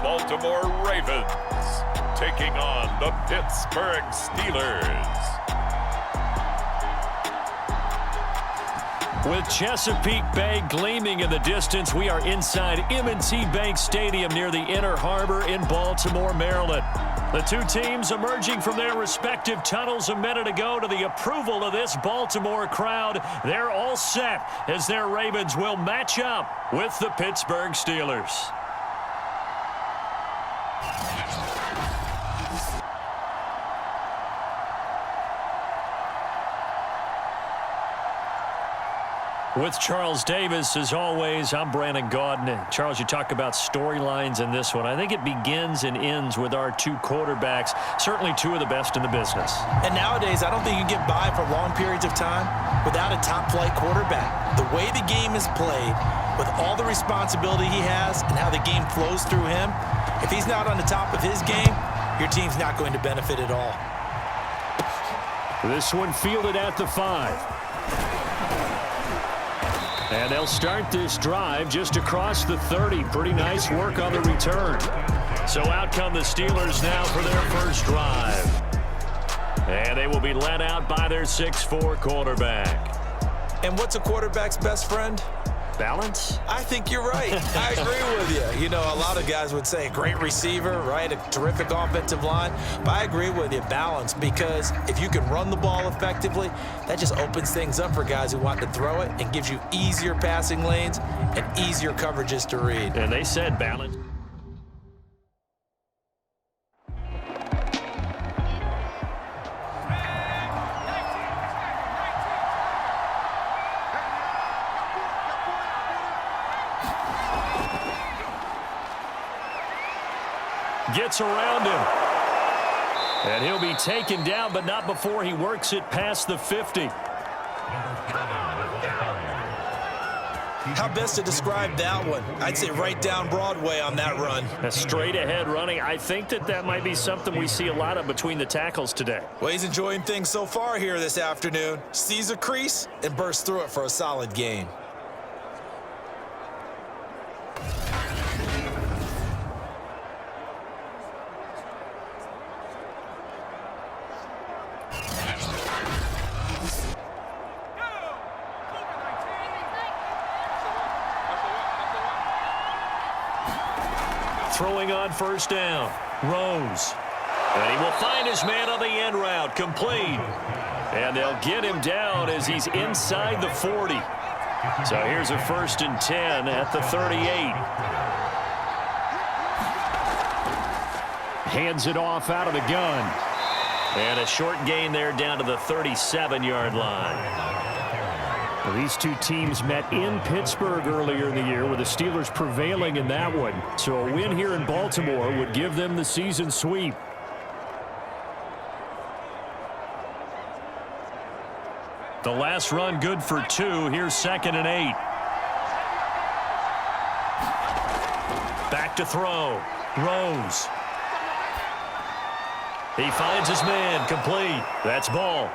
Baltimore Ravens taking on the Pittsburgh Steelers. With Chesapeake Bay gleaming in the distance, we are inside M&T Bank Stadium near the Inner Harbor in Baltimore, Maryland. The two teams emerging from their respective tunnels a minute ago to the approval of this Baltimore crowd. They're all set as their Ravens will match up with the Pittsburgh Steelers. With Charles Davis, as always, I'm Brandon Gaudin. Charles, you talk about storylines in this one. I think it begins and ends with our two quarterbacks, certainly two of the best in the business. And nowadays, I don't think you can get by for long periods of time without a top-flight quarterback. The way the game is played, with all the responsibility he has and how the game flows through him, if he's not on the top of his game, your team's not going to benefit at all. This one fielded at the 5. And they'll start this drive just across the 30. Pretty nice work on the return. So out come the Steelers now for their first drive. And they will be led out by their 6'4" quarterback. And what's a quarterback's best friend? Balance? I think you're right. I agree with you. You know, a lot of guys would say great receiver, right? A terrific offensive line. But I agree with you, balance, because if you can run the ball effectively, that just opens things up for guys who want to throw it and gives you easier passing lanes and easier coverages to read. And they said balance. Gets around him. And he'll be taken down, but not before he works it past the 50. How best to describe that one? I'd say right down Broadway on that run. A straight ahead running. I think that might be something we see a lot of between the tackles today. Well, he's enjoying things so far here this afternoon. Sees a crease and bursts through it for a solid gain. Throwing on first down. Rose. And he will find his man on the end route. Complete. And they'll get him down as he's inside the 40. So here's a 1st and 10 at the 38. Hands it off out of the gun. And a short gain there down to the 37-yard line. Well, these two teams met in Pittsburgh earlier in the year, with the Steelers prevailing in that one. So a win here in Baltimore would give them the season sweep. The last run good for 2. Here's 2nd and 8. Back to throw. Rose. He finds his man. Complete. That's ball.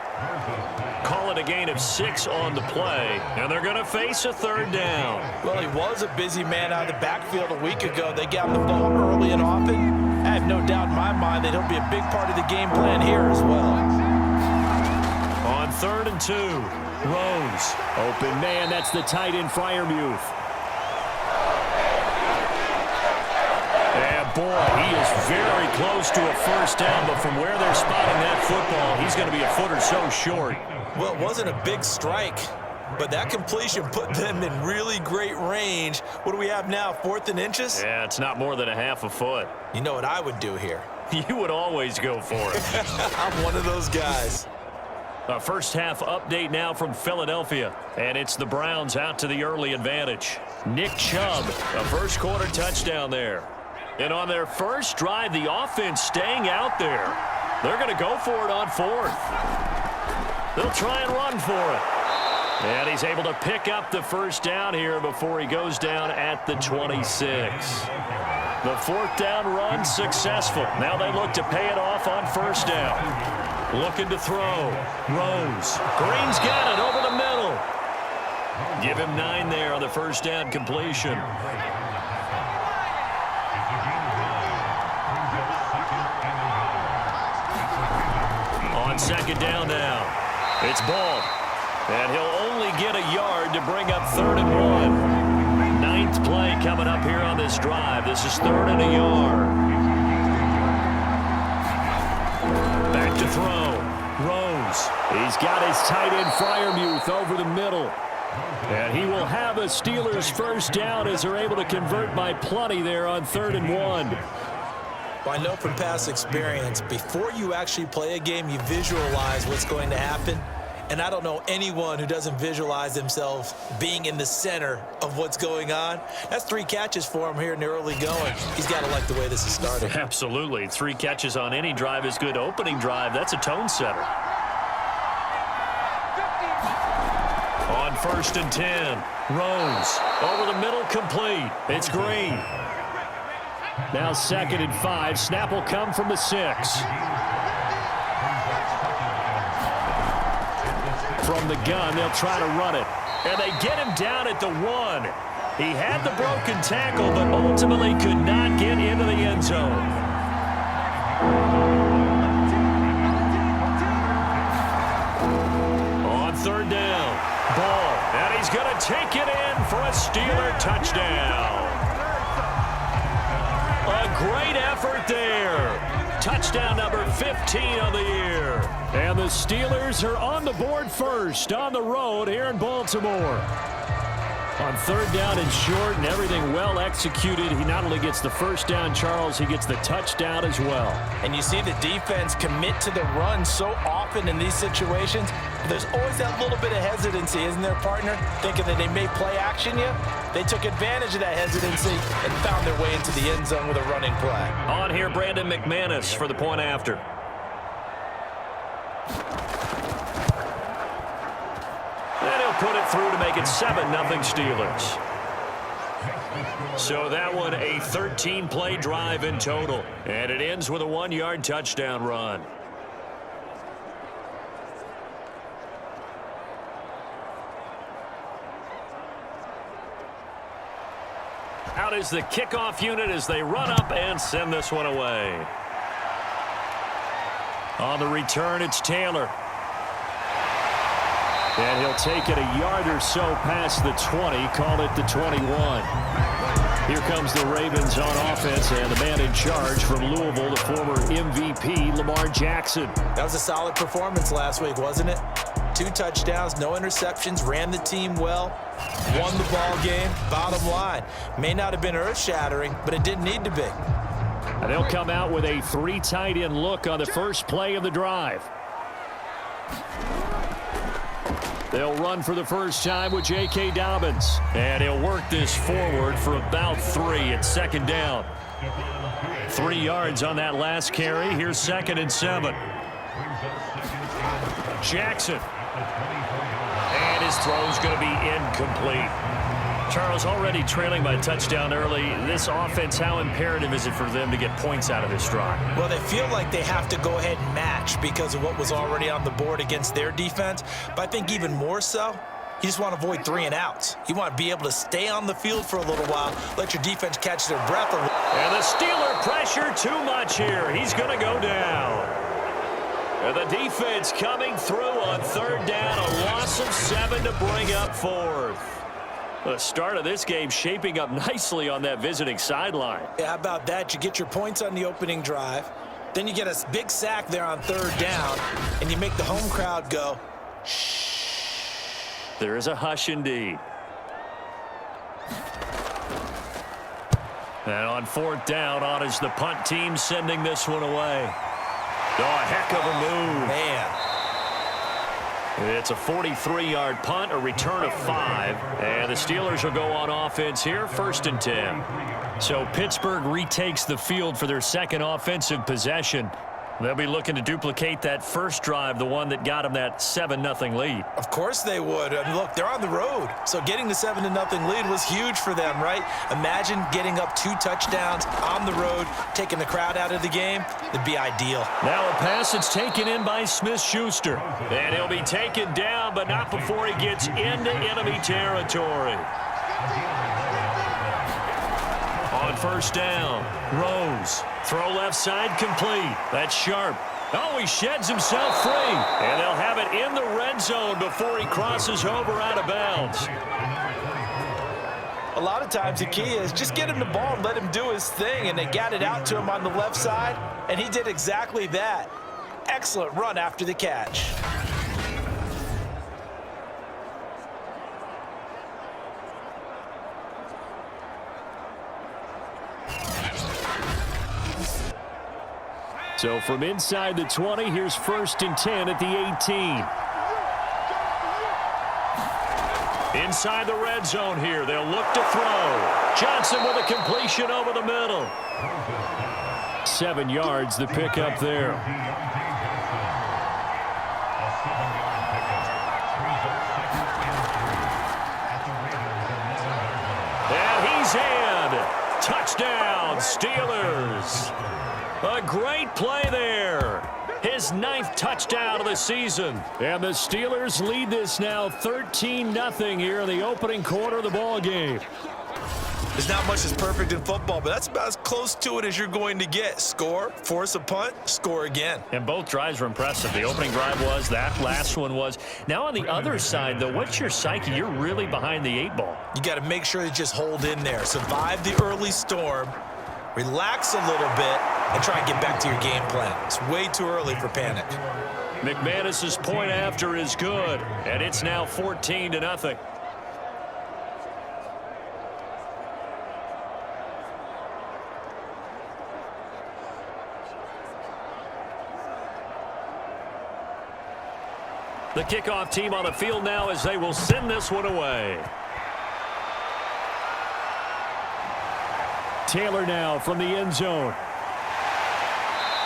Call it a gain of 6 on the play, and they're going to face a 3rd down. Well, he was a busy man out of the backfield a week ago. They got him the ball early and often. I have no doubt in my mind that he'll be a big part of the game plan here as well. On 3rd and 2, Rose. Open man, that's the tight end, Freiermuth. And boy, he is very close to a first down, but from where they're spotting that football, he's going to be a foot or so short. Well, it wasn't a big strike, but that completion put them in really great range. What do we have now, 4th and inches? Yeah, it's not more than a half a foot. You know what I would do here? You would always go for it. I'm one of those guys. A first half update now from Philadelphia, and it's the Browns out to the early advantage. Nick Chubb, a first quarter touchdown there. And on their first drive, the offense staying out there. They're going to go for it on 4th. They'll try and run for it. And he's able to pick up the first down here before he goes down at the 26. The 4th down run successful. Now they look to pay it off on first down. Looking to throw. Rose. Green's got it over the middle. Give him 9 there on the first down completion. on second down now. It's Ball. And he'll only get a yard to bring up 3rd and 1. 9th play coming up here on this drive. This is 3rd and a yard. Back to throw. Rose. He's got his tight end Freiermuth over the middle. And he will have a Steelers first down as they're able to convert by plenty there on 3rd and 1. Well, I know from past experience, before you actually play a game, you visualize what's going to happen. And I don't know anyone who doesn't visualize themselves being in the center of what's going on. That's 3 catches for him here in the early going. He's got to like the way this is starting. Absolutely. 3 catches on any drive is good. Opening drive, that's a tone setter. On 1st and 10, Rose over the middle, complete. It's Green. Now 2nd and 5. Snap will come from the 6. From the gun, they'll try to run it. And they get him down at the 1. He had the broken tackle, but ultimately could not get into the end zone. On 3rd down, Ball. And he's going to take it in for a Steeler touchdown. A great effort there. Touchdown number 15 of the year. And the Steelers are on the board first on the road here in Baltimore. On 3rd down and short and everything well executed, he not only gets the first down, Charles, he gets the touchdown as well. And you see the defense commit to the run so often in these situations. There's always that little bit of hesitancy, isn't there, partner? Thinking that they may play action you. They took advantage of that hesitancy and found their way into the end zone with a running play. On here, Brandon McManus for the point after. And he'll put it through to make it 7-0 Steelers. So that one a 13-play drive in total. And it ends with a 1-yard touchdown run. Out is the kickoff unit as they run up and send this one away. On the return, it's Taylor. And he'll take it a yard or so past the 20, call it the 21. Here comes the Ravens on offense, and the man in charge from Louisville, the former MVP, Lamar Jackson. That was a solid performance last week, wasn't it? 2 touchdowns, no interceptions, ran the team well, won the ball game. Bottom line, may not have been earth-shattering, but it didn't need to be. And they'll come out with a 3 tight end look on the first play of the drive. They'll run for the first time with J.K. Dobbins. And he'll work this forward for about 3 at 2nd down. 3 yards on that last carry. Here's 2nd and 7. Jackson. And his throw's going to be incomplete. Charles, already trailing by touchdown early. This offense, how imperative is it for them to get points out of this drive? Well, they feel like they have to go ahead and match because of what was already on the board against their defense. But I think even more so, you just want to avoid 3 and outs. You want to be able to stay on the field for a little while, let your defense catch their breath a little. And the Steeler pressure too much here. He's going to go down. And the defense coming through on 3rd down. A loss of 7 to bring up 4th. The start of this game shaping up nicely on that visiting sideline. Yeah, how about that? You get your points on the opening drive. Then you get a big sack there on 3rd down, and you make the home crowd go, shh. There is a hush indeed. And on 4th down, on is the punt team sending this one away. Oh, a heck of a move. Man. It's a 43-yard punt, a return of 5. And the Steelers will go on offense here, 1st and 10. So Pittsburgh retakes the field for their 2nd offensive possession. They'll be looking to duplicate that first drive, the one that got them that 7-0 lead. Of course they would. I mean, look, they're on the road. So getting the 7-0 lead was huge for them, right? Imagine getting up 2 touchdowns on the road, taking the crowd out of the game. It'd be ideal. Now a pass that's taken in by Smith-Schuster. And he'll be taken down, but not before he gets into enemy territory. On 1st down, Rose. Throw left side complete. That's Sharp. Oh, he sheds himself free. And they'll have it in the red zone before he crosses over out of bounds. A lot of times the key is just get him the ball and let him do his thing, and they got it out to him on the left side, and he did exactly that. Excellent run after the catch. So from inside the 20, here's 1st and 10 at the 18. Inside the red zone here, they'll look to throw. Johnson with a completion over the middle. 7 yards, the pickup there. And he's in. Touchdown, Steelers. A great play there. His 9th touchdown of the season. And the Steelers lead this now 13-0 here in the opening quarter of the ball game. There's not much that's perfect in football, but that's about as close to it as you're going to get. Score, force a punt, score again. And both drives were impressive. The opening drive was, that last one was. Now on the other side, though, what's your psyche? You're really behind the 8 ball. You got to make sure you just hold in there. Survive the early storm, relax a little bit, and try and get back to your game plan. It's way too early for panic. McManus's point after is good, and it's now 14-0. The kickoff team on the field now as they will send this one away. Taylor now from the end zone.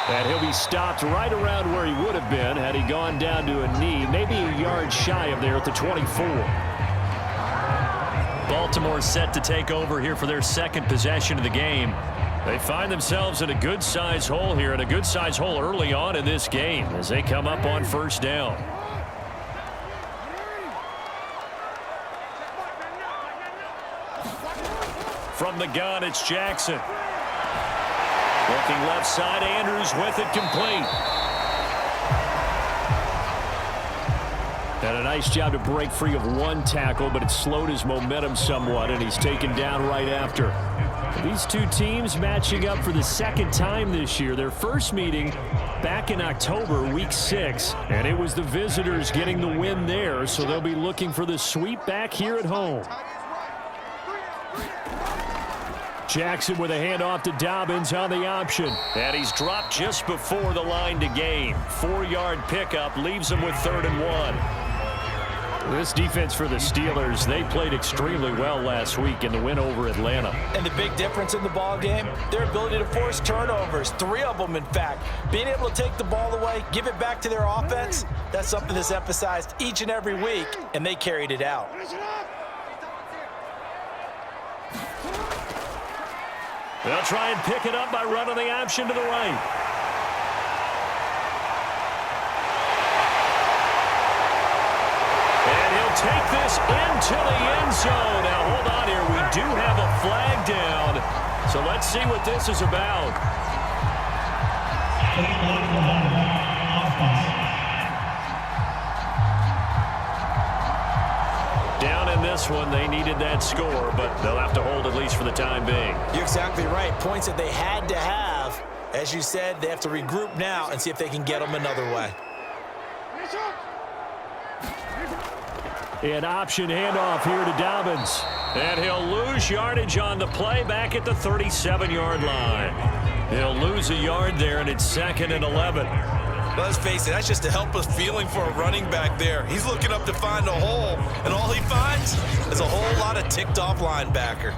And he'll be stopped right around where he would have been had he gone down to a knee, maybe a yard shy of there at the 24. Baltimore set to take over here for their 2nd possession of the game. They find themselves in a good-size hole here, and a good-size hole early on in this game as they come up on 1st down. From the gun, it's Jackson. Looking left side, Andrews with it complete. And a nice job to break free of 1 tackle, but it slowed his momentum somewhat, and he's taken down right after. These 2 teams matching up for the 2nd time this year. Their first meeting back in October, week 6, and it was the visitors getting the win there, so they'll be looking for the sweep back here at home. Jackson with a handoff to Dobbins on the option. And he's dropped just before the line to gain. 4-yard pickup leaves him with 3rd and 1. This defense for the Steelers, they played extremely well last week in the win over Atlanta. And the big difference in the ball game, their ability to force turnovers, 3 of them in fact. Being able to take the ball away, give it back to their offense, that's something that's emphasized each and every week, and they carried it out. They'll try and pick it up by running the option to the right. And he'll take this into the end zone. Now, hold on here. We do have a flag down. So let's see what this is about. Down in this one, they needed that score, but they'll have to hold at least for the time being. You're exactly right. Points that they had to have. As you said, they have to regroup now and see if they can get them another way. An option handoff here to Dobbins. And he'll lose yardage on the play back at the 37-yard line. He'll lose a yard there, and it's 2nd and 11. Let's face it, that's just a helpless feeling for a running back there. He's looking up to find a hole, and all he finds is a whole lot of ticked-off linebacker.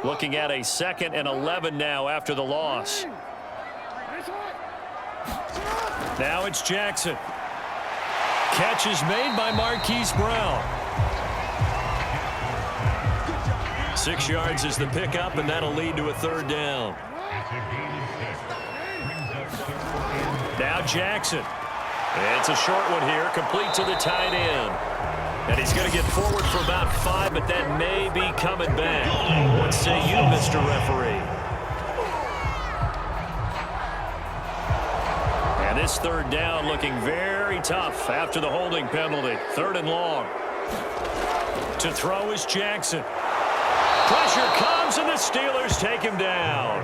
Looking at a 2nd and 11 now after the loss. Now it's Jackson. Catch is made by Marquise Brown. 6 yards is the pickup, and that'll lead to a 3rd down. Now Jackson. It's a short one here, complete to the tight end. And he's going to get forward for about 5, but that may be coming back. What say you, Mr. Referee? And this third down looking very tough after the holding penalty. 3rd and long. To throw is Jackson. Pressure comes, and the Steelers take him down.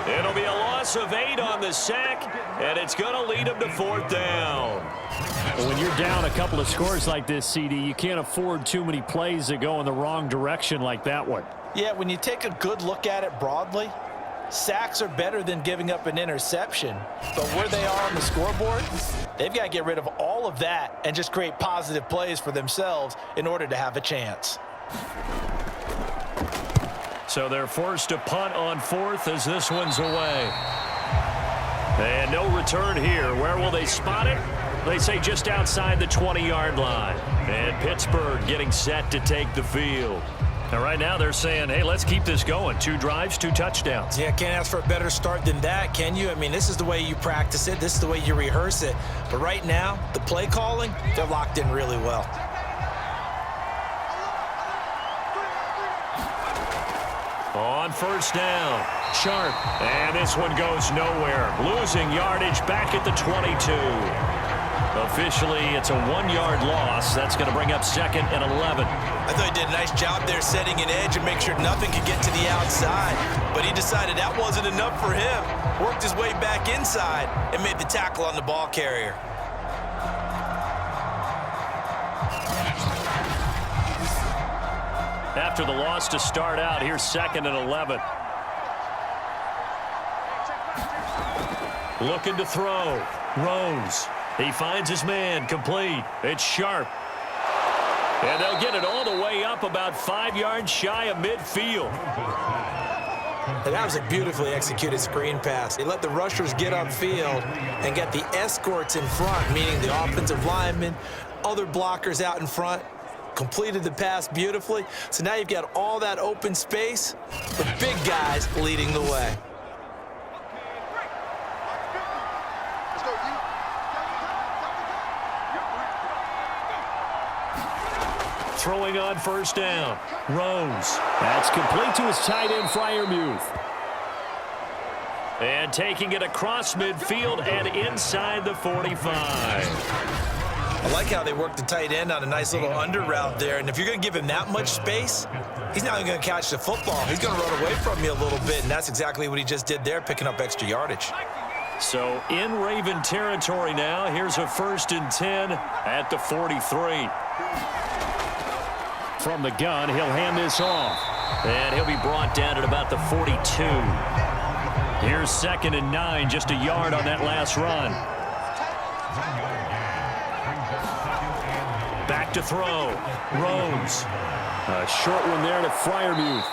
It'll be a loss of 8 on the sack, and it's going to lead him to 4th down. Well, when you're down a couple of scores like this, CD, you can't afford too many plays that go in the wrong direction like that one. Yeah, when you take a good look at it broadly, sacks are better than giving up an interception. But where they are on the scoreboard, they've got to get rid of all of that and just create positive plays for themselves in order to have a chance. So they're forced to punt on 4th as this one's away. And no return here. Where will they spot it? They say just outside the 20-yard line. And Pittsburgh getting set to take the field. And right now they're saying, hey, let's keep this going. 2 drives, 2 touchdowns. Yeah, can't ask for a better start than that, can you? I mean, this is the way you practice it. This is the way you rehearse it. But right now, the play calling, they're locked in really well. On 1st down, Sharp. And this one goes nowhere. Losing yardage back at the 22. Officially, it's a 1-yard loss. That's going to bring up 2nd and 11. I thought he did a nice job there setting an edge and make sure nothing could get to the outside. But he decided that wasn't enough for him. Worked his way back inside and made the tackle on the ball carrier. After the loss to start out, here's 2nd and 11. Looking to throw. Rose. He finds his man. Complete. It's Sharp. And they'll get it all the way up about 5 yards shy of midfield. And that was a beautifully executed screen pass. They let the rushers get upfield and get the escorts in front, meaning the offensive linemen, other blockers out in front. Completed the pass beautifully. So now you've got all that open space with big guys leading the way. Throwing on 1st down. Rose. That's complete to his tight end, Freiermuth. And taking it across midfield and inside the 45. I like how they work the tight end on a nice little under route there. And if you're going to give him that much space, he's not even going to catch the football. He's going to run away from you a little bit, and that's exactly what he just did there, picking up extra yardage. So in Raven territory now. Here's a 1st and 10 at the 43. From the gun, he'll hand this off. And he'll be brought down at about the 42. Here's 2nd and 9, just a yard on that last run. Back to throw. Rose. A short one there to Freiermuth.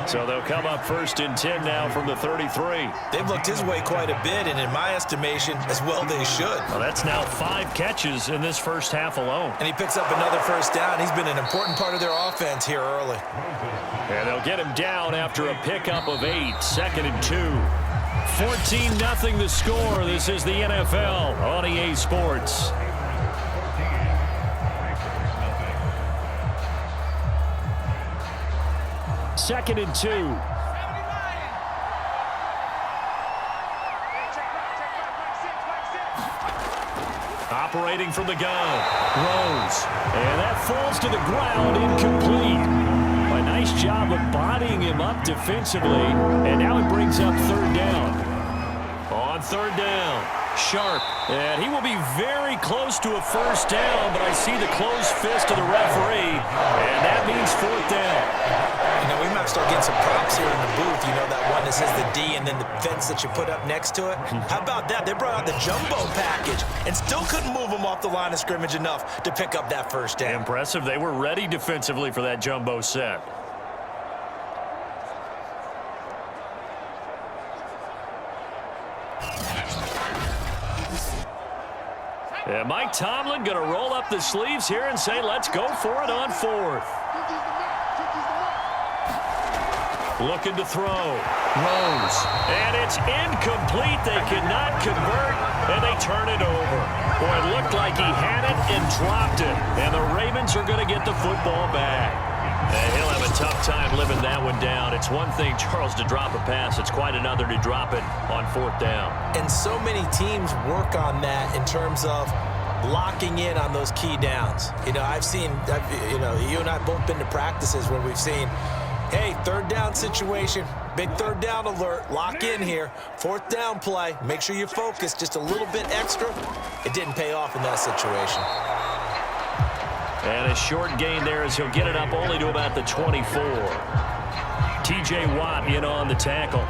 So they'll come up 1st and 10 now from the 33. They've looked his way quite a bit, and in my estimation, as well they should. Well, that's now 5 catches in this first half alone. And he picks up another 1st down. He's been an important part of their offense here early. And they'll get him down after a pickup of 8. 2nd and 2. 14-0 the score. This is the NFL on EA Sports. Second and 2. Operating from the gun. Rose. And that falls to the ground, incomplete. A nice job of bodying him up defensively. And now it brings up 3rd down. On 3rd down, Sharp. And he will be very close to a 1st down, but I see the closed fist of the referee. And that means 4th down. You know, we might start getting some props here in the booth. You know, that one that says the D and then the fence that you put up next to it. How about that? They brought out the jumbo package and still couldn't move them off the line of scrimmage enough to pick up that 1st down. Impressive. They were ready defensively for that jumbo set. And Mike Tomlin going to roll up the sleeves here and say, let's go for it on 4th. Looking to throw. Rose. And it's incomplete. They cannot convert. and they turn it over. Boy, it looked like he had it and dropped it, and the Ravens are going to get the football back. And he'll have a tough time living that one down. It's one thing, Charles, to drop a pass. It's quite another to drop it on 4th down. And so many teams work on that in terms of locking in on those key downs. You know, you and I have both been to practices where we've seen, hey, 3rd down situation, big 3rd down alert, lock in here, 4th down play, make sure you focus just a little bit extra. It didn't pay off in that situation. And a short gain there as he'll get it up only to about the 24. T.J. Watt in on the tackle.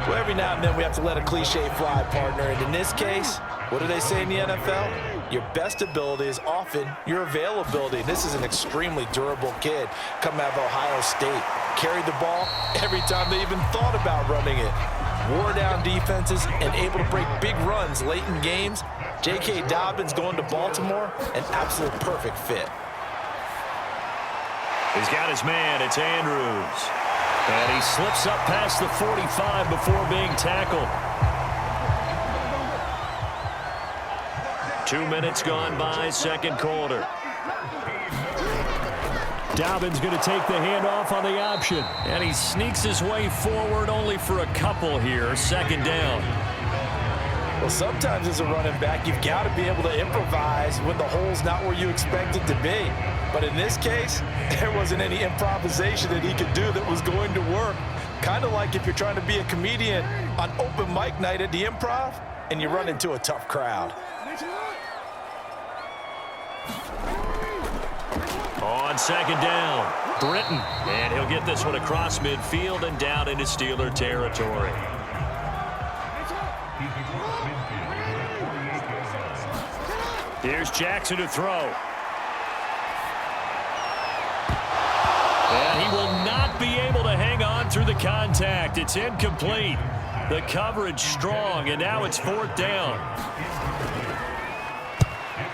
Well, every now and then we have to let a cliche fly, partner. And in this case, what do they say in the NFL? Your best ability is often your availability. This is an extremely durable kid coming out of Ohio State. Carried the ball every time they even thought about running it. Wore down defenses and able to break big runs late in games. J.K. Dobbins going to Baltimore, an absolute perfect fit. He's got his man. It's Andrews. And he slips up past the 45 before being tackled. 2 minutes gone by, 2nd quarter. Dobbins going to take the handoff on the option. And he sneaks his way forward only for a couple here. 2nd down. Well, sometimes as a running back, you've got to be able to improvise when the hole's not where you expect it to be. But in this case, there wasn't any improvisation that he could do that was going to work. Kind of like if you're trying to be a comedian on open mic night at the Improv and you run into a tough crowd. On 2nd down, Britton. And he'll get this one across midfield and down into Steeler territory. Here's Jackson to throw. And he will not be able to hang on through the contact. It's incomplete. The coverage strong, and now it's 4th down.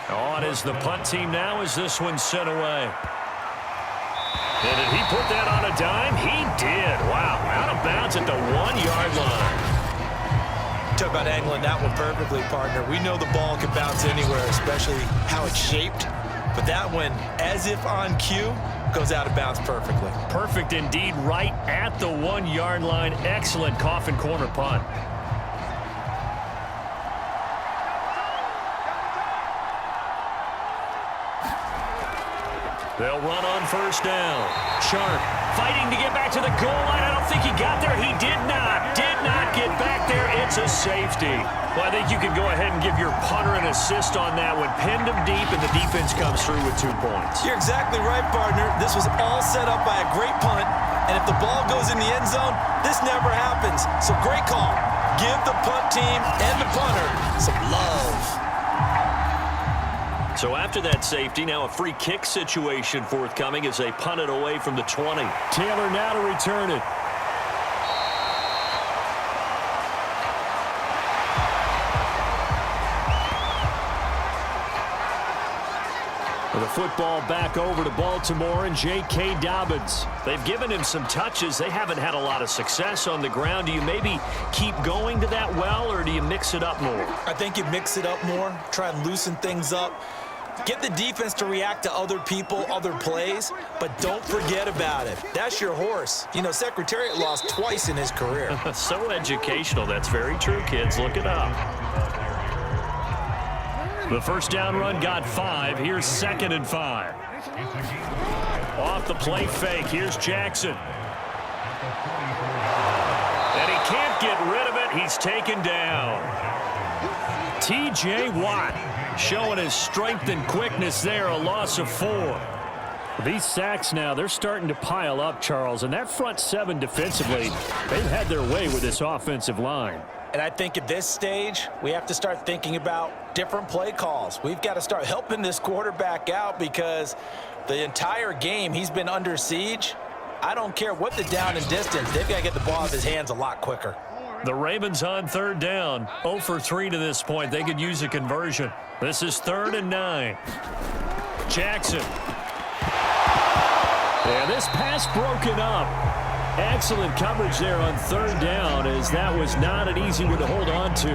On is the punt team now as this one's sent away. And did he put that on a dime? He did. Wow, out of bounds at the 1-yard line. Talk about angling that one perfectly, partner. We know the ball can bounce anywhere, especially how it's shaped. But that one, as if on cue, goes out of bounds perfectly. Perfect indeed, right at the 1-yard line. Excellent coffin corner punt. They'll run on 1st down. Sharp fighting to get back to the goal line. I don't think he got there. He did not get back there. It's a safety. Well, I think you can go ahead and give your punter an assist on that one. Pinned him deep, and the defense comes through with 2 points. You're exactly right, partner. This was all set up by a great punt, and if the ball goes in the end zone, this never happens. So great call. Give the punt team and the punter some love. So after that safety, now a free kick situation forthcoming as they punt it away from the 20. Taylor now to return it. The football back over to Baltimore and J.K. Dobbins. They've given him some touches. They haven't had a lot of success on the ground. Do you maybe keep going to that well, or do you mix it up more? I think you mix it up more, try and loosen things up. Get the defense to react to other people, other plays, but don't forget about it. That's your horse. You know, Secretariat lost twice in his career. So educational. That's very true, kids. Look it up. The 1st down run got 5. Here's 2nd and 5. Off the play fake. Here's Jackson. And he can't get rid of it. He's taken down. T.J. Watt showing his strength and quickness there. A loss of 4. These sacks now, they're starting to pile up, Charles. And that front 7 defensively, they've had their way with this offensive line. And I think at this stage, we have to start thinking about different play calls. We've got to start helping this quarterback out because the entire game he's been under siege. I don't care what the down and distance. They've got to get the ball out of his hands a lot quicker. The Ravens on 3rd down. 0 for 3 to this point. They could use a conversion. This is 3rd and 9. Jackson. And this pass broken up. Excellent coverage there on 3rd down, as that was not an easy one to hold on to.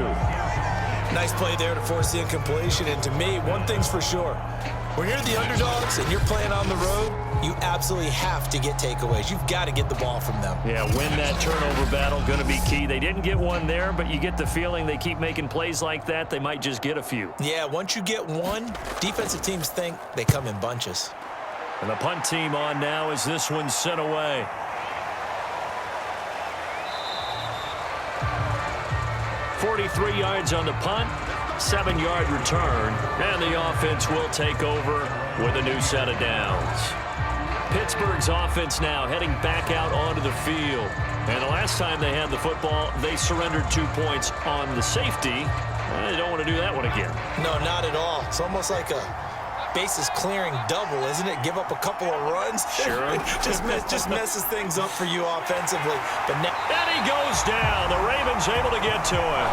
Nice play there to force the incompletion. And to me, one thing's for sure. When you're the underdogs and you're playing on the road, you absolutely have to get takeaways. You've got to get the ball from them. Yeah, win that turnover battle, going to be key. They didn't get one there, but you get the feeling they keep making plays like that, they might just get a few. Yeah, once you get one, defensive teams think they come in bunches. And the punt team on now as this one's sent away. .43 yards on the punt, 7-yard return, and the offense will take over with a new set of downs. Pittsburgh's offense now heading back out onto the field. And the last time they had the football, they surrendered 2 points on the safety. Well, they don't want to do that one again. No, not at all. It's almost like a bases clearing double, isn't it? Give up a couple of runs. Sure. just messes things up for you offensively. But now, and he goes down. The Ravens able to get to him.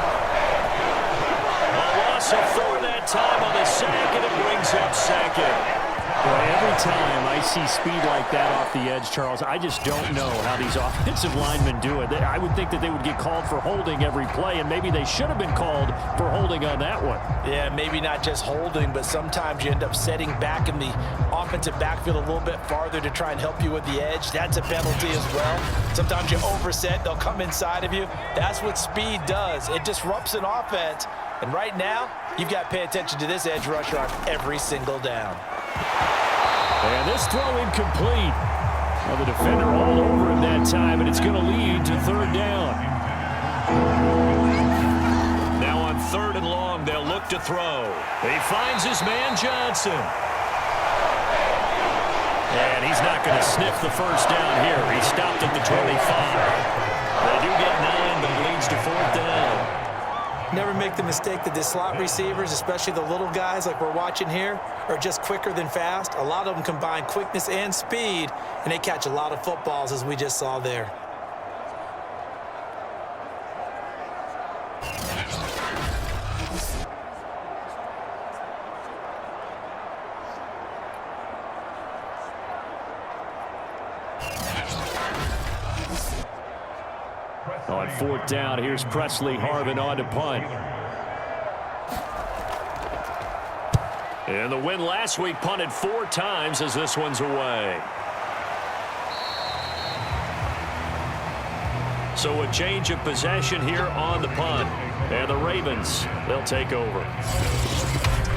A loss of 4 that time on the sack, and it brings up second. Boy, every time I see speed like that off the edge, Charles, I just don't know how these offensive linemen do it. I would think that they would get called for holding every play, and maybe they should have been called for holding on that one. yeah, maybe not just holding, but sometimes you end up setting back in the offensive backfield a little bit farther to try and help you with the edge. That's a penalty as well. Sometimes you overset, they'll come inside of you. That's what speed does. It disrupts an offense. And right now, you've got to pay attention to this edge rusher on every single down. And this throw incomplete. Well, the defender all over him that time, and it's going to lead to 3rd down. Now on 3rd and long, they'll look to throw. He finds his man Johnson. And he's not going to sniff the first down here. He stopped at the 25. They do get 9, but it leads to 4th down. Never make the mistake that the slot receivers, especially the little guys like we're watching here, are just quicker than fast. A lot of them combine quickness and speed, and they catch a lot of footballs, as we just saw there. On 4th down, here's Presley Harvin on to punt. And the win last week punted 4 times as this one's away. So a change of possession here on the punt. And the Ravens, they'll take over.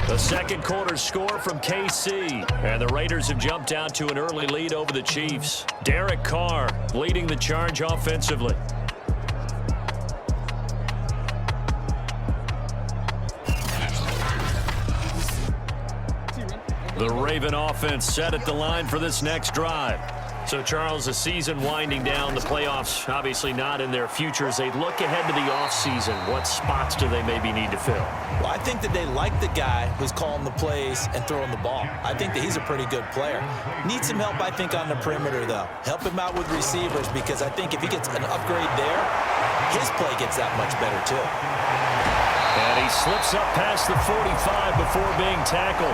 The second quarter score from KC. And the Raiders have jumped out to an early lead over the Chiefs. Derek Carr leading the charge offensively. The Raven offense set at the line for this next drive. So, Charles, the season winding down, the playoffs obviously not in their future. As they look ahead to the offseason, what spots do they maybe need to fill? Well, I think that they like the guy who's calling the plays and throwing the ball. I think that he's a pretty good player. Needs some help, I think, on the perimeter, though. Help him out with receivers, because I think if he gets an upgrade there, his play gets that much better, too. And he slips up past the 45 before being tackled.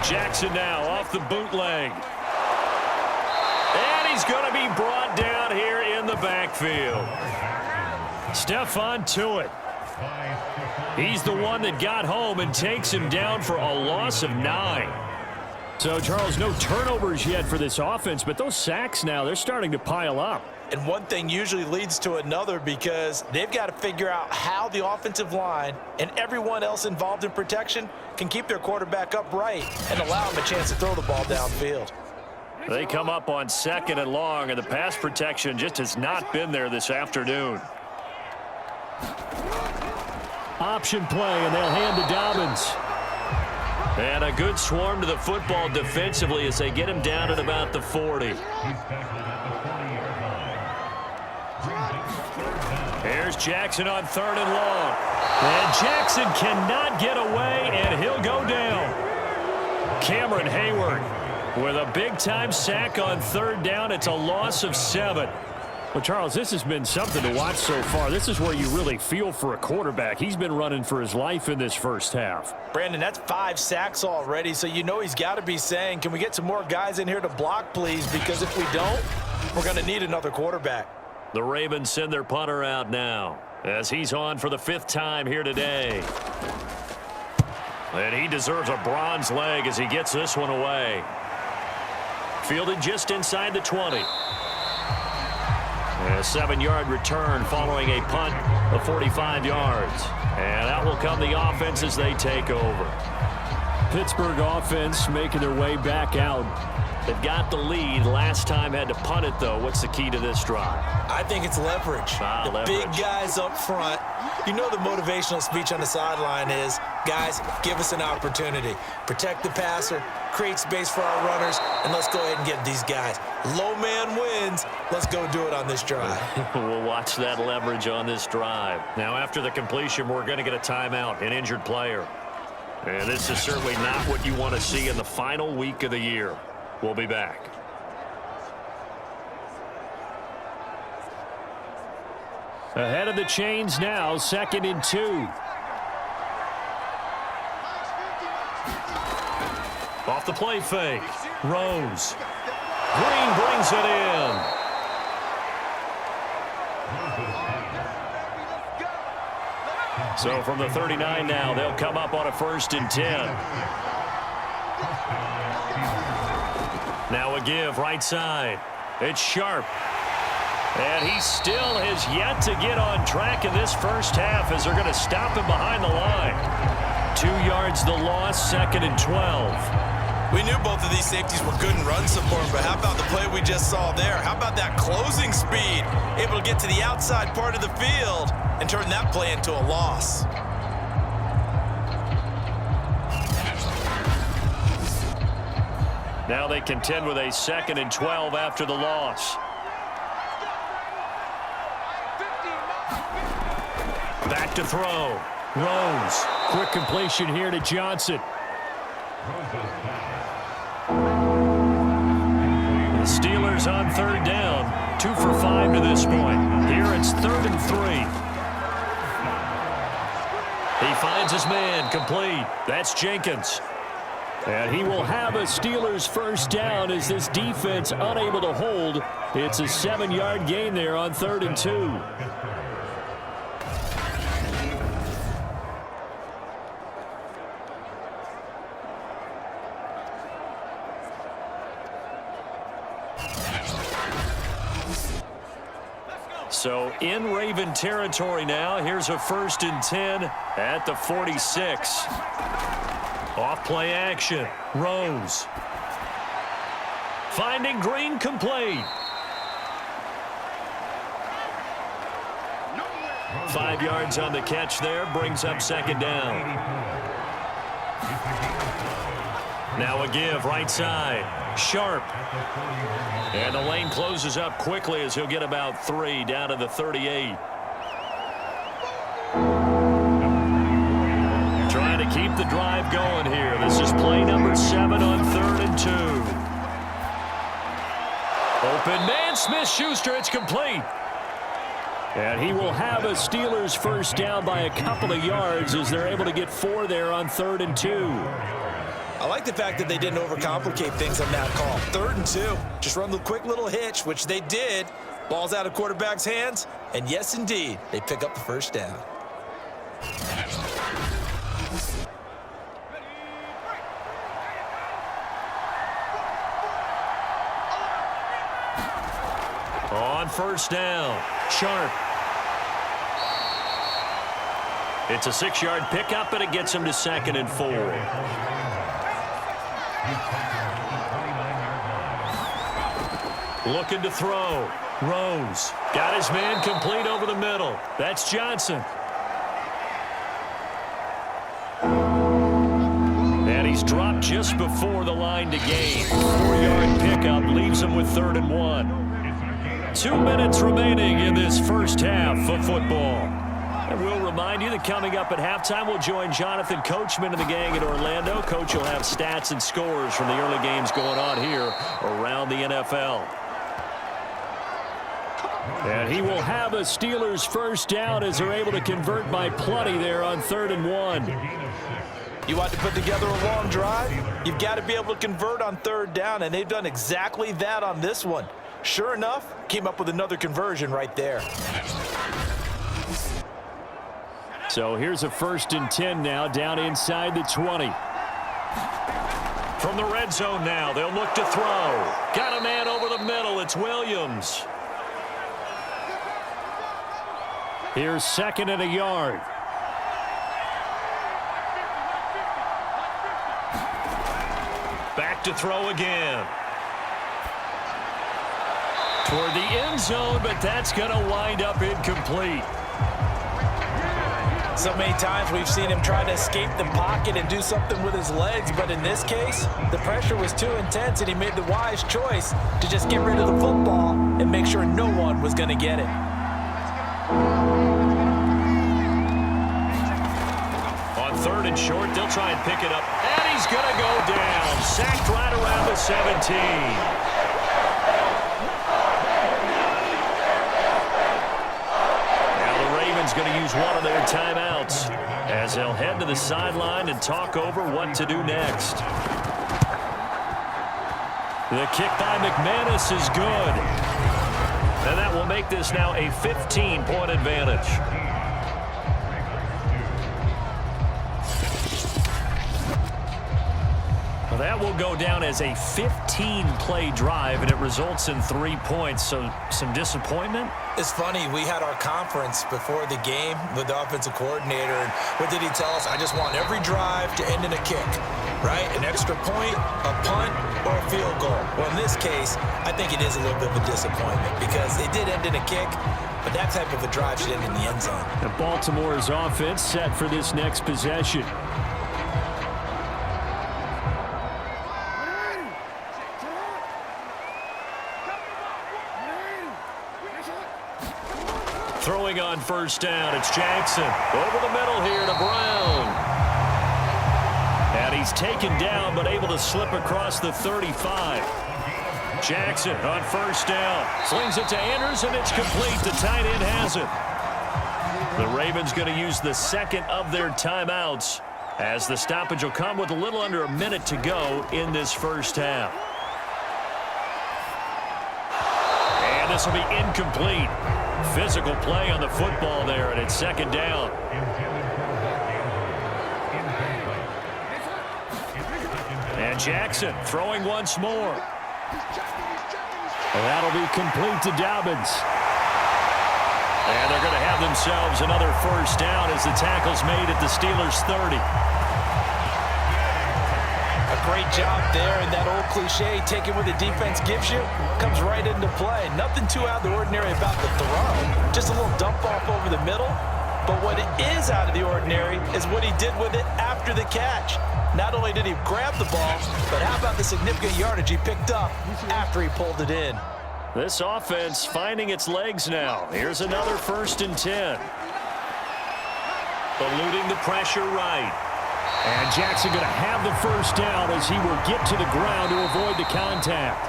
Jackson now off the bootleg. And he's going to be brought down here in the backfield. Stephon Tuitt. He's the one that got home and takes him down for a loss of 9. So, Charles, no turnovers yet for this offense, but those sacks now, they're starting to pile up. And one thing usually leads to another, because they've got to figure out how the offensive line and everyone else involved in protection can keep their quarterback upright and allow him a chance to throw the ball downfield. They come up on 2nd and long, and the pass protection just has not been there this afternoon. Option play, and they'll hand to Dobbins. And a good swarm to the football defensively as they get him down at about the 40. Here's Jackson on 3rd and long. And Jackson cannot get away, and he'll go down. Cameron Hayward with a big-time sack on 3rd down. It's a loss of 7. Well, Charles, this has been something to watch so far. This is where you really feel for a quarterback. He's been running for his life in this first half. Brandon, that's 5 sacks already, so you know he's got to be saying, can we get some more guys in here to block, please? Because if we don't, we're going to need another quarterback. The Ravens send their punter out now as he's on for the 5th time here today. And he deserves a bronze leg as he gets this one away. Fielded just inside the 20. And a 7-yard return following a punt of 45 yards. And out will come the offense as they take over. Pittsburgh offense making their way back out. They've got the lead. Last time had to punt it, though. What's the key to this drive? I think it's leverage. The leverage. Big guys up front. You know the motivational speech on the sideline is, guys, give us an opportunity. Protect the passer, create space for our runners, and let's go ahead and get these guys. Low man wins. Let's go do it on this drive. We'll watch that leverage on this drive. Now, after the completion, we're going to get a timeout, an injured player. And this is certainly not what you want to see in the final week of the year. We'll be back. Ahead of the chains now, 2nd and 2. Off the play fake. Rose. Green brings it in. So from the 39 now, they'll come up on a 1st and 10. Now a give right side. It's Sharp. And he still has yet to get on track in this first half as they're going to stop him behind the line. 2 yards the loss, 2nd and 12. We knew both of these safeties were good in run support, but how about the play we just saw there? How about that closing speed? Able to get to the outside part of the field and turn that play into a loss. Now they contend with a 2nd and 12 after the loss. Back to throw. Rose. Quick completion here to Johnson. The Steelers on 3rd down. 2 for 5 to this point. Here it's 3rd and 3. He finds his man complete. That's Jenkins. And he will have a Steelers first down as this defense unable to hold. It's a 7-yard gain there on 3rd and 2. So in Raven territory now. Here's a 1st and 10 at the 46. Off play action. Rose. Finding Green complete. 5 yards on the catch there. Brings up 2nd down. Now a give right side. Sharp. And the lane closes up quickly as he'll get about 3 down to the 38. Trying to keep the drive going here. This is play number 7 on 3rd and 2. Open man, Smith-Schuster. It's complete. And he will have a Steelers first down by a couple of yards as they're able to get 4 there on 3rd and 2. I like the fact that they didn't overcomplicate things on that call. 3rd and 2. Just run the quick little hitch, which they did. Ball's out of quarterback's hands. And yes, indeed, they pick up the first down. On 1st down, Sharp. It's a 6-yard pickup, and it gets him to 2nd and 4. Looking to throw. Rose. Got his man complete over the middle. That's Johnson. And he's dropped just before the line to gain. 4-yard pickup leaves him with 3rd and 1. 2 minutes remaining in this first half of football. And we'll remind you that coming up at halftime, we'll join Jonathan Coachman and the gang in Orlando. Coach will have stats and scores from the early games going on here around the NFL. And he will have a Steelers first down as they're able to convert by plenty there on 3rd and 1. You want to put together a long drive? You've got to be able to convert on 3rd down, and they've done exactly that on this one. Sure enough, came up with another conversion right there. So here's a 1st and 10 now, down inside the 20. From the red zone now, they'll look to throw. Got a man over the middle. It's Williams. Here's 2nd and a yard. Back to throw again. Toward the end zone, but that's going to wind up incomplete. So many times we've seen him try to escape the pocket and do something with his legs, but in this case, the pressure was too intense and he made the wise choice to just get rid of the football and make sure no one was going to get it. On 3rd and short, they'll try and pick it up, and he's going to go down. Sacked right around the 17. Going to use one of their timeouts as they'll head to the sideline and talk over what to do next. The kick by McManus is good. And that will make this now a 15-point advantage. Well, that will go down as a 15-play drive, and it results in 3 points. So some disappointment? It's funny, we had our conference before the game with the offensive coordinator, and what did he tell us? I just want every drive to end in a kick, right? An extra point, a punt, or a field goal. Well, in this case, I think it is a little bit of a disappointment because it did end in a kick, but that type of a drive should end in the end zone. And Baltimore's offense set for this next possession. Throwing on 1st down, it's Jackson. Over the middle here to Brown. And he's taken down, but able to slip across the 35. Jackson on 1st down. Slings it to Andrews, and it's complete. The tight end has it. The Ravens going to use the 2nd of their timeouts as the stoppage will come with a little under a minute to go in this 1st half. And this will be incomplete. Physical play on the football there, and it's 2nd down. And Jackson throwing once more. Well, that'll be complete to Dobbins. And they're going to have themselves another 1st down as the tackle's made at the Steelers' 30. Great job there, and that old cliche, taking what the defense gives you, comes right into play. Nothing too out of the ordinary about the throw. Just a little dump off over the middle. But what is out of the ordinary is what he did with it after the catch. Not only did he grab the ball, but how about the significant yardage he picked up after he pulled it in. This offense finding its legs now. Here's another 1st and 10. Eluding the pressure right. And Jackson going to have the 1st down as he will get to the ground to avoid the contact.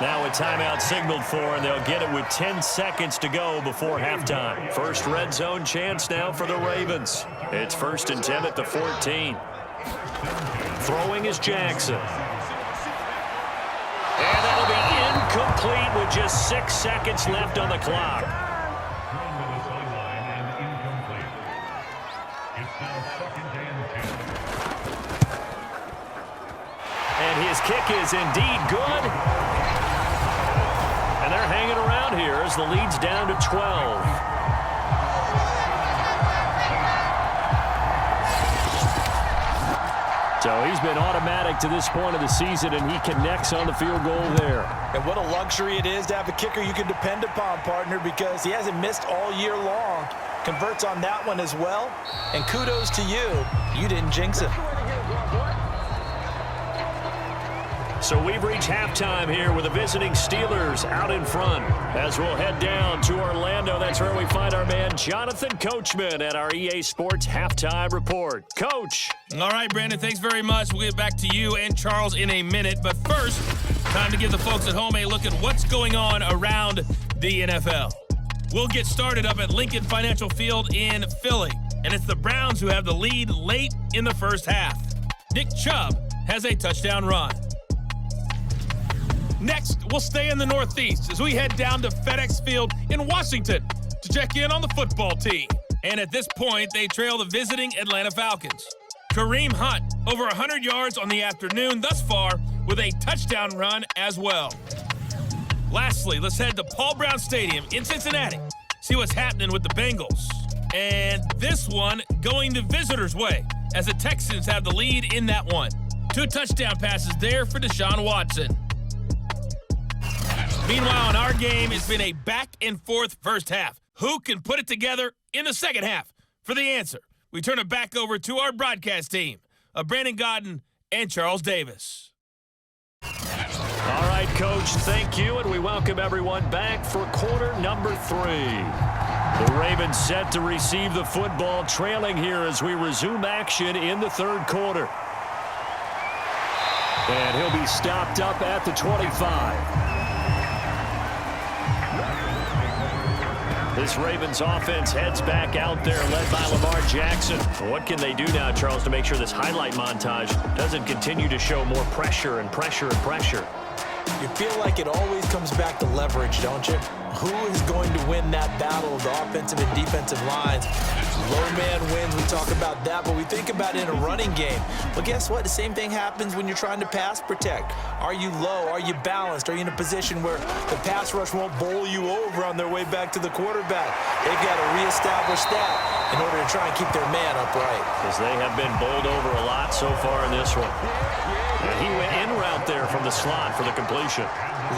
Now a timeout signaled for, and they'll get it with 10 seconds to go before halftime. First red zone chance now for the Ravens. It's 1st and 10 at the 14. Throwing is Jackson. And that'll be incomplete with just 6 seconds left on the clock. And his kick is indeed good. And they're hanging around here as the lead's down to 12. So he's been automatic to this point of the season, and he connects on the field goal there. And what a luxury it is to have a kicker you can depend upon, partner, because he hasn't missed all year long. Converts on that one as well. And kudos to you. You didn't jinx him. So we've reached halftime here with the visiting Steelers out in front. As we'll head down to Orlando, that's where we find our man Jonathan Coachman at our EA Sports Halftime Report. Coach. All right, Brandon, thanks very much. We'll get back to you and Charles in a minute. But first, time to give the folks at home a look at what's going on around the NFL. We'll get started up at Lincoln Financial Field in Philly. And it's the Browns who have the lead late in the first half. Nick Chubb has a touchdown run. Next, we'll stay in the Northeast as we head down to FedEx Field in Washington to check in on the football team. And at this point, they trail the visiting Atlanta Falcons. Kareem Hunt, over 100 yards on the afternoon thus far, with a touchdown run as well. Lastly, let's head to Paul Brown Stadium in Cincinnati, see what's happening with the Bengals. And this one going the visitors' way, as the Texans have the lead in that one. 2 touchdown passes there for Deshaun Watson. Meanwhile, in our game, it's been a back-and-forth first half. Who can put it together in the second half? For the answer, we turn it back over to our broadcast team of Brandon Gaudin and Charles Davis. All right, Coach, thank you, and we welcome everyone back for quarter number 3. The Ravens set to receive the football, trailing here as we resume action in the third quarter. And he'll be stopped up at the 25. This Ravens offense heads back out there, led by Lamar Jackson. What can they do now, Charles, to make sure this highlight montage doesn't continue to show more pressure and pressure and pressure? You feel like it always comes back to leverage, don't you? Who is going to win that battle of the offensive and defensive lines? Low man wins. We talk about that, but we think about it in a running game. But guess what? The same thing happens when you're trying to pass protect. Are you low? Are you balanced? Are you in a position where the pass rush won't bowl you over on their way back to the quarterback? They've got to reestablish that in order to try and keep their man upright. Because they have been bowled over a lot so far in this one. And he went in route there from the slot for the completion.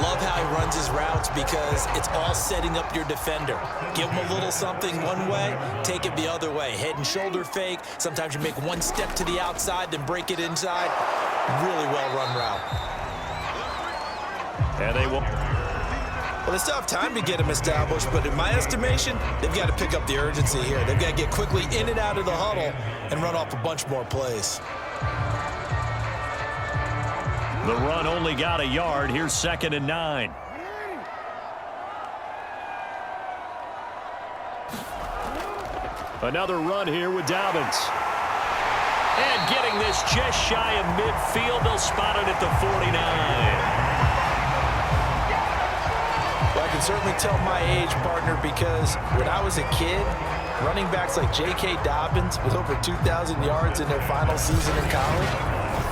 Love how he runs his routes because it's all setting up your defender. Give him a little something one way, take it the other way. Head and shoulder fake. Sometimes you make one step to the outside, then break it inside. Really well run route. And they will. Well, they still have time to get him established, but in my estimation, they've got to pick up the urgency here. They've got to get quickly in and out of the huddle and run off a bunch more plays. The run only got a yard. Here's 2nd and 9. Another run here with Dobbins. And getting this just shy of midfield. They'll spot it at the 49. Well, I can certainly tell my age, partner, because when I was a kid, running backs like J.K. Dobbins with over 2,000 yards in their final season in college,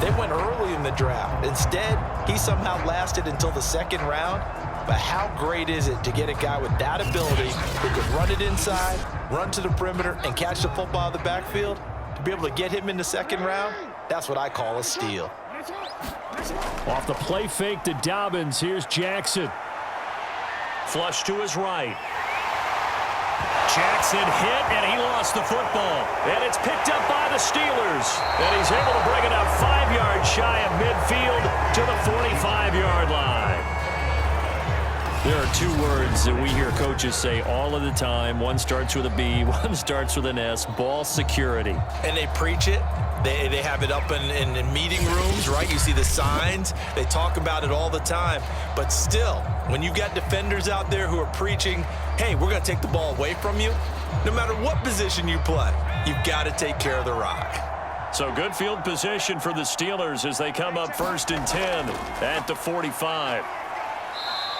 they went early in the draft. Instead, he somehow lasted until the 2nd round. But how great is it to get a guy with that ability who could run it inside, run to the perimeter, and catch the football out of the backfield? To be able to get him in the 2nd round, that's what I call a steal. Off the play fake to Dobbins, here's Jackson. Flush to his right. Jackson hit, and he lost the football. And it's picked up by the Steelers. And he's able to bring it up 5 yards shy of midfield to the 45-yard line. There are 2 words that we hear coaches say all of the time. One starts with a B, one starts with an S, ball security. And they preach it. They have it up in meeting rooms, right? You see the signs. They talk about it all the time. But still, when you've got defenders out there who are preaching, hey, we're going to take the ball away from you, no matter what position you play, you've got to take care of the rock. So good field position for the Steelers as they come up 1st and 10 at the 45.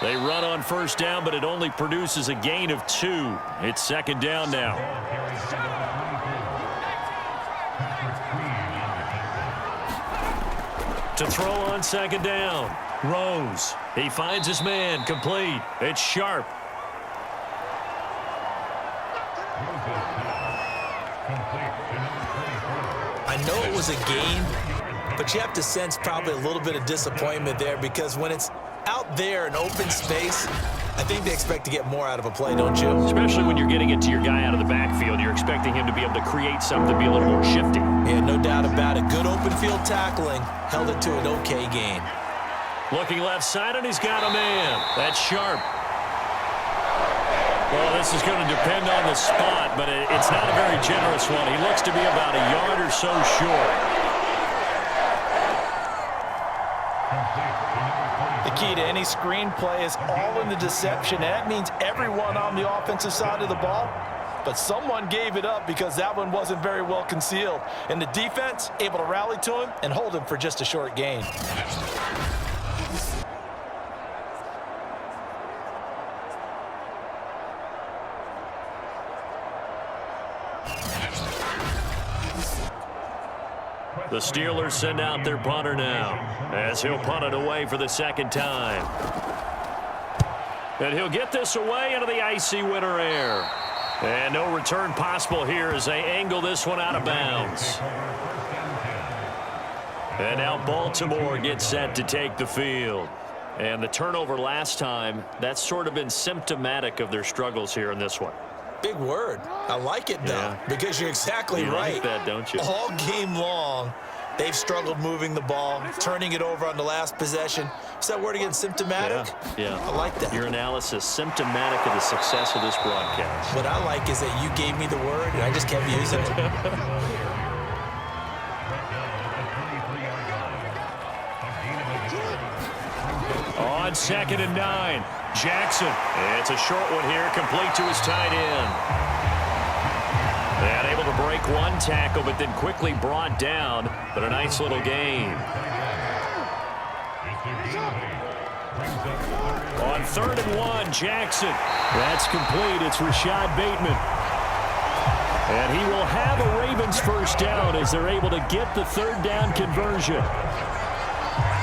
They run on 1st down, but it only produces a gain of 2. It's 2nd down now. To throw on 2nd down. Rose. He finds his man. Complete. It's Sharp. I know it was a game, but you have to sense probably a little bit of disappointment there because when it's out there in open space, I think they expect to get more out of a play, don't you? Especially when you're getting it to your guy out of the backfield. You're expecting him to be able to create something, be a little more shifty. Yeah, no doubt about it. Good open field tackling held it to an okay gain. Looking left side, and he's got a man. That's Sharp. Well, this is going to depend on the spot, but it's not a very generous one. He looks to be about a yard or so short. The key to any screen play is all in the deception. That means everyone on the offensive side of the ball, but someone gave it up because that one wasn't very well concealed. And the defense able to rally to him and hold him for just a short gain. The Steelers send out their punter now as he'll punt it away for the second time. And he'll get this away into the icy winter air. And no return possible here as they angle this one out of bounds. And now Baltimore gets set to take the field. And the turnover last time, that's sort of been symptomatic of their struggles here in this one. Big word. I like it, though, because you're exactly right. You like that, don't you? All game long, they've struggled moving the ball, turning it over on the last possession. Is that word again, symptomatic? Yeah. I like that. Your analysis, symptomatic of the success of this broadcast. What I like is that you gave me the word, and I just kept using it. On 2nd and 9, Jackson. It's a short one here, complete to his tight end. And able to break one tackle, but then quickly brought down. But a nice little gain. On 3rd and 1, Jackson. That's complete. It's Rashad Bateman. And he will have a Ravens first down as they're able to get the 3rd down conversion.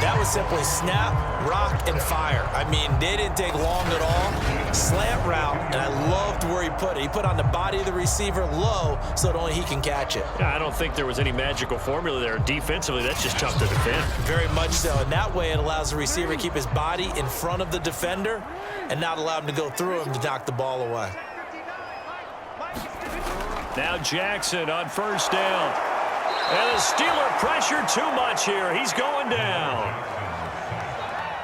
That was simply snap, rock, and fire. I mean, they didn't take long at all. Slant route, and I loved where he put it. He put on the body of the receiver low so that only he can catch it. I don't think there was any magical formula there. Defensively, that's just tough to defend. Very much so. And that way it allows the receiver to keep his body in front of the defender and not allow him to go through him to knock the ball away. Now Jackson on 1st down. And the Steeler pressure too much here. He's going down.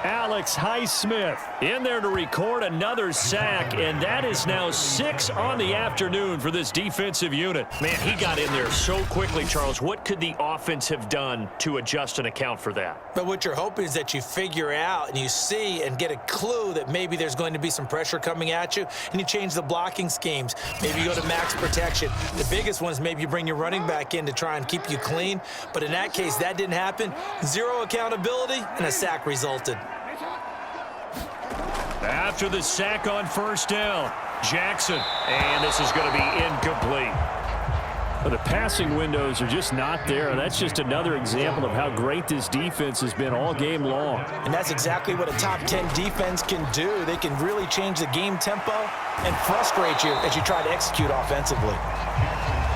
Alex Highsmith In there to record another sack, and that is now 6 on the afternoon for this defensive unit. Man, he got in there so quickly, Charles. What could the offense have done to adjust and account for that? But what you're hoping is that you figure out and you see and get a clue that maybe there's going to be some pressure coming at you, and you change the blocking schemes. Maybe you go to max protection. The biggest one is maybe you bring your running back in to try and keep you clean. But in that case, that didn't happen. Zero accountability, and a sack resulted. After the sack on 1st down, Jackson, and this is going to be incomplete. The passing windows are just not there. That's just another example of how great this defense has been all game long. And that's exactly what a top 10 defense can do. They can really change the game tempo and frustrate you as you try to execute offensively.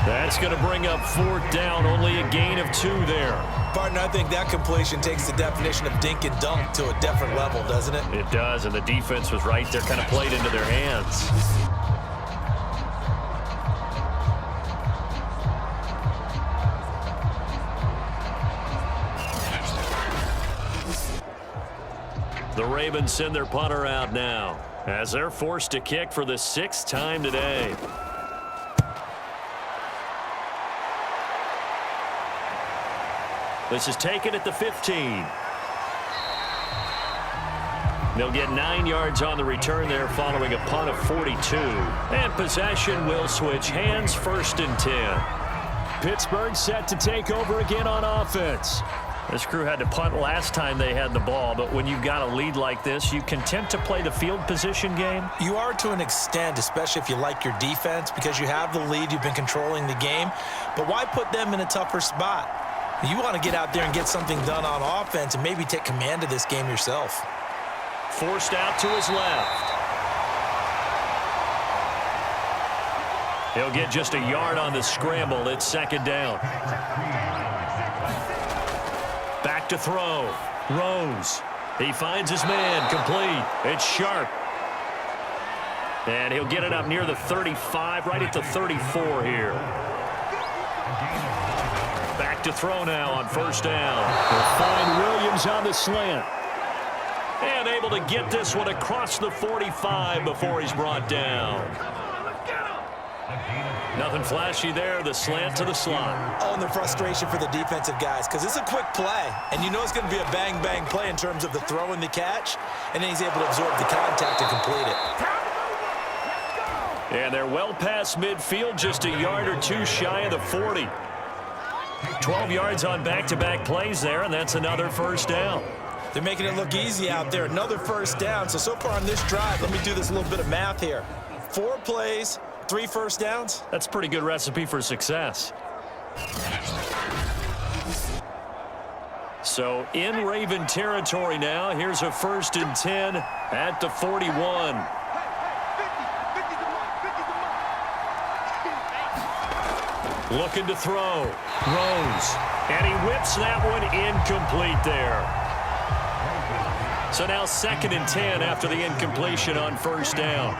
That's going to bring up 4th down, only a gain of 2 there. Partner, I think that completion takes the definition of dink and dunk to a different level, doesn't it? It does, and the defense was right there, kind of played into their hands. The Ravens send their punter out now as they're forced to kick for the 6th time today. This is taken at the 15. They'll get 9 yards on the return there following a punt of 42. And possession will switch hands, 1st and 10. Pittsburgh set to take over again on offense. This crew had to punt last time they had the ball, but when you've got a lead like this, you content to play the field position game? You are to an extent, especially if you like your defense, because you have the lead, you've been controlling the game. But why put them in a tougher spot? You want to get out there and get something done on offense and maybe take command of this game yourself. Forced out to his left. He'll get just a yard on the scramble. It's 2nd down. Back to throw. Rose. He finds his man. Complete. It's Sharp. And he'll get it up near the 35, right at the 34 here. Back to throw now on 1st down. They'll find Williams on the slant. And able to get this one across the 45 before he's brought down. Nothing flashy there, the slant to the slot. Oh, and the frustration for the defensive guys, because it's a quick play, and you know it's going to be a bang-bang play in terms of the throw and the catch, and then he's able to absorb the contact and complete it. And they're well past midfield, just a yard or 2 shy of the 40. 12 yards on back-to-back plays there, and that's another 1st down. They're making it look easy out there. Another 1st down. So far on this drive, let me do this little bit of math here. 4 plays, 3 first downs. That's a pretty good recipe for success. So in Raven territory now. Here's a 1st and 10 at the 41. Looking to throw. Rose. And he whips that one incomplete there. So now 2nd and 10 after the incompletion on 1st down.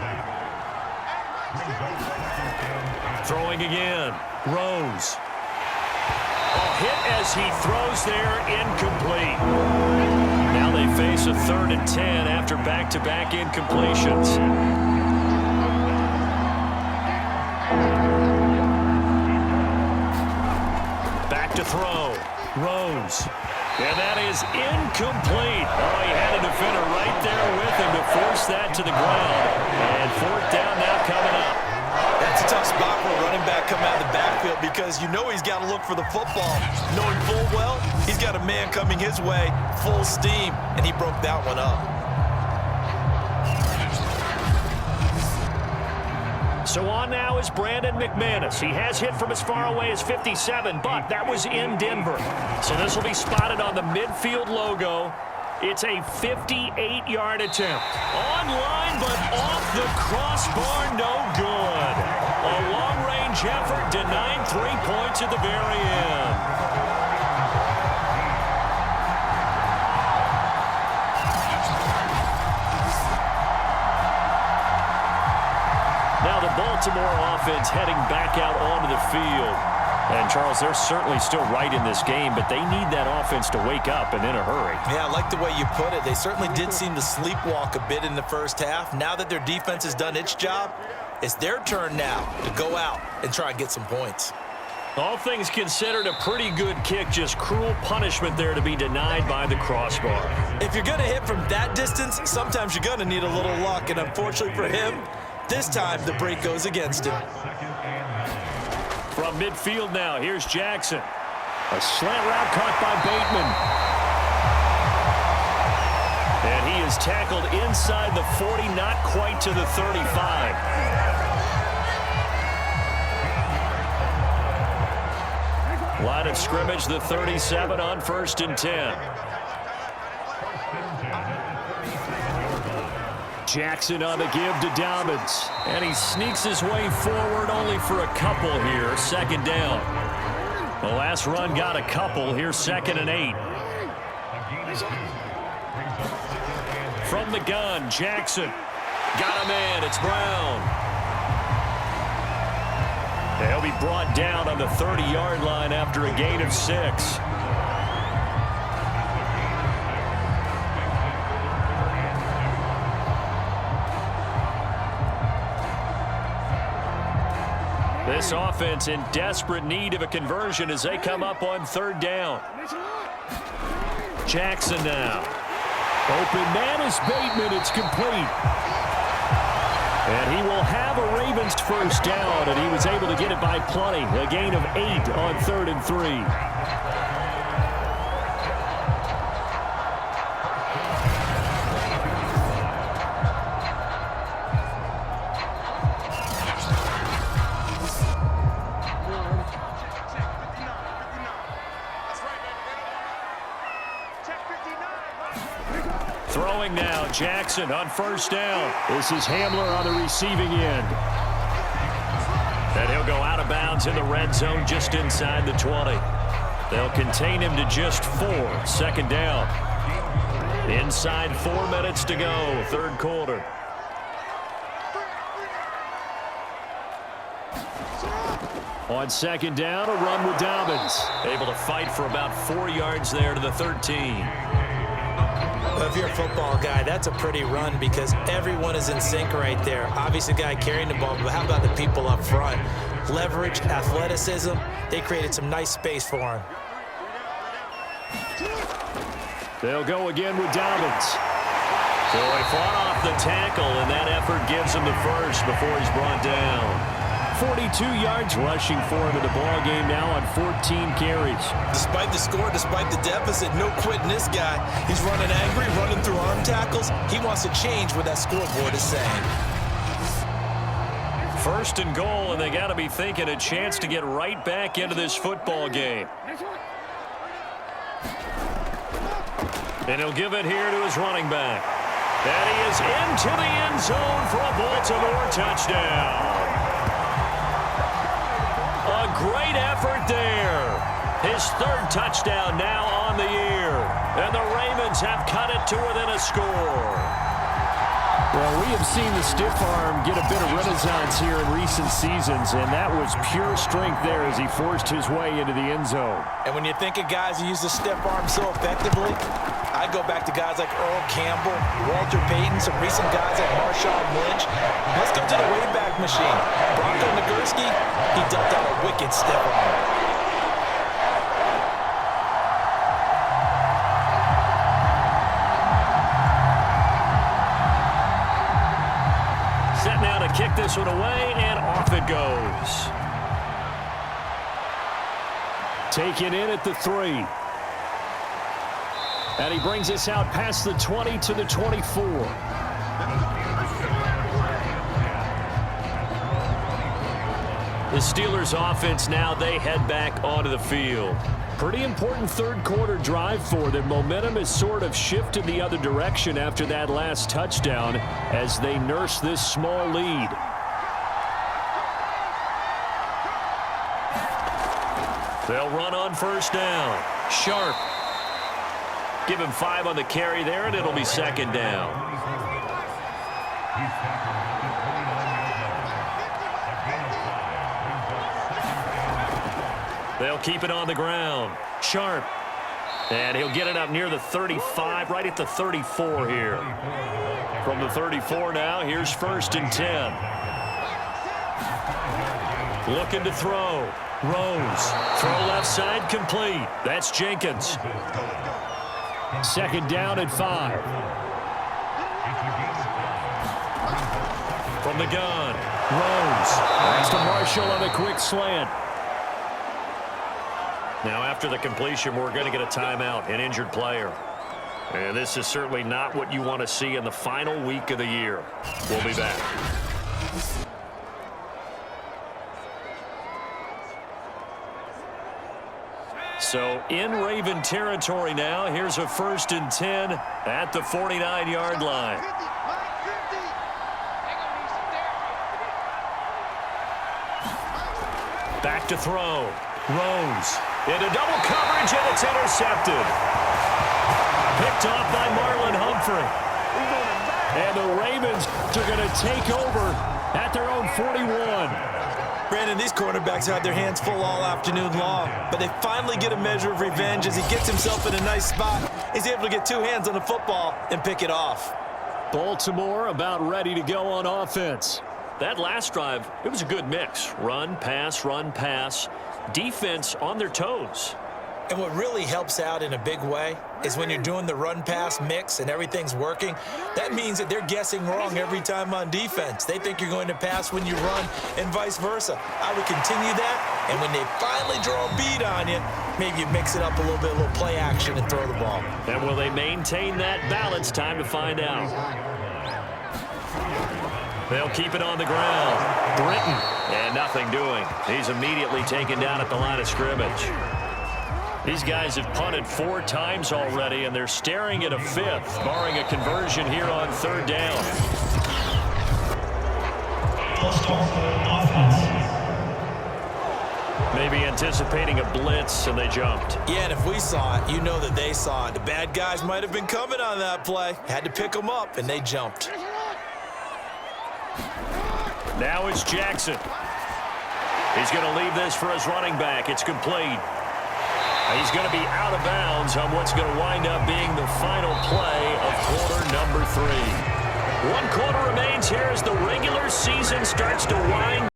Throwing again. Rose. Hit as he throws there, incomplete. Now they face a 3rd and 10 after back-to-back incompletions. Back to throw. Rose. And that is incomplete. Oh, he had a defender right there with him to force that to the ground. And 4th down now coming up. That's a tough spot for a running back coming out of the backfield because you know he's got to look for the football. Knowing full well, he's got a man coming his way, full steam, and he broke that one up. So on now is Brandon McManus. He has hit from as far away as 57, but that was in Denver. So this will be spotted on the midfield logo. It's a 58-yard attempt. On line, but off the crossbar, no good. A long-range effort denying 3 points at the very end. Now the Baltimore offense heading back out onto the field. And, Charles, they're certainly still right in this game, but they need that offense to wake up and in a hurry. Yeah, I like the way you put it. They certainly did seem to sleepwalk a bit in the first half. Now that their defense has done its job, it's their turn now to go out and try and get some points. All things considered, a pretty good kick, just cruel punishment there to be denied by the crossbar. If you're going to hit from that distance, sometimes you're going to need a little luck, and unfortunately for him, this time the break goes against him. From midfield now, here's Jackson. A slant route caught by Bateman. And he is tackled inside the 40, not quite to the 35. Line of scrimmage, the 37 on 1st and 10. Jackson on the give to Dobbins. And he sneaks his way forward only for a couple here. 2nd down. The last run got a couple. Here's 2nd and 8. From the gun, Jackson. Got a man. It's Brown. He'll be brought down on the 30-yard line after a gain of 6. This offense in desperate need of a conversion as they come up on 3rd down. Jackson now. Open man is Bateman. It's complete. And he will have a Ravens 1st down, and he was able to get it by plenty. A gain of 8 on 3rd and 3. Throwing now, Jackson on 1st down. This is Hamler on the receiving end. And he'll go out of bounds in the red zone just inside the 20. They'll contain him to just 4. 2nd down. Inside 4 minutes to go, 3rd quarter. On 2nd down, a run with Dobbins. Able to fight for about 4 yards there to the 13. Well, if you're a football guy, that's a pretty run because everyone is in sync right there. Obviously, the guy carrying the ball, but how about the people up front? Leverage, athleticism, they created some nice space for him. They'll go again with Dobbins. So he fought off the tackle, and that effort gives him the 1st before he's brought down. 42 yards rushing for him in the ball game now on 14 carries. Despite the score, despite the deficit, no quitting this guy. He's running angry, running through arm tackles. He wants to change what that scoreboard is saying. First and goal, and they got to be thinking a chance to get right back into this football game. And he'll give it here to his running back. And he is into the end zone for a Baltimore touchdown. A great effort there. His third touchdown now on the year. And the Ravens have cut it to within a score. Well, we have seen the stiff arm get a bit of renaissance here in recent seasons, and that was pure strength there as he forced his way into the end zone. And when you think of guys who use the stiff arm so effectively, I go back to guys like Earl Campbell, Walter Payton, some recent guys like Marshawn Lynch. Let's go to the Wayback Machine. Bronco Nagurski, he dealt out a wicked stiff arm. Set now to kick this one away, and off it goes. Taken in at the 3. And he brings us out past the 20 to the 24. The Steelers offense now, they head back onto the field. Pretty important third quarter drive for them. Momentum has sort of shifted the other direction after that last touchdown as they nurse this small lead. They'll run on first down. Sharp. Give him 5 on the carry there, and it'll be second down. They'll keep it on the ground. Sharp. And he'll get it up near the 35, right at the 34 here. From the 34 now, here's first and 10. Looking to throw. Rose. Throw left side complete. That's Jenkins. Second down at 5. From the gun. Rose. Thanks to Marshall on a quick slant. Now after the completion, we're going to get a timeout, an injured player. And this is certainly not what you want to see in the final week of the year. We'll be back. So in Raven territory now, here's a first and 10 at the 49-yard line. Back to throw. Rose. Into double coverage, and it's intercepted. Picked off by Marlon Humphrey. And the Ravens are going to take over at their own 41. Brandon, these cornerbacks had their hands full all afternoon long, but they finally get a measure of revenge as he gets himself in a nice spot. He's able to get 2 hands on the football and pick it off. Baltimore about ready to go on offense. That last drive, it was a good mix. Run, pass, defense on their toes. And what really helps out in a big way is when you're doing the run-pass mix and everything's working, that means that they're guessing wrong every time on defense. They think you're going to pass when you run and vice versa. I would continue that, and when they finally draw a bead on you, maybe you mix it up a little bit, a little play action and throw the ball. And will they maintain that balance? Time to find out. They'll keep it on the ground. Britton. And nothing doing. He's immediately taken down at the line of scrimmage. These guys have punted 4 times already, and they're staring at a 5th, barring a conversion here on third down. Maybe anticipating a blitz, and they jumped. Yeah, and if we saw it, you know that they saw it. The bad guys might have been coming on that play. Had to pick them up, and they jumped. Now it's Jackson. He's going to leave this for his running back. It's complete. He's going to be out of bounds on what's going to wind up being the final play of quarter number 3. 1 quarter remains here as the regular season starts to wind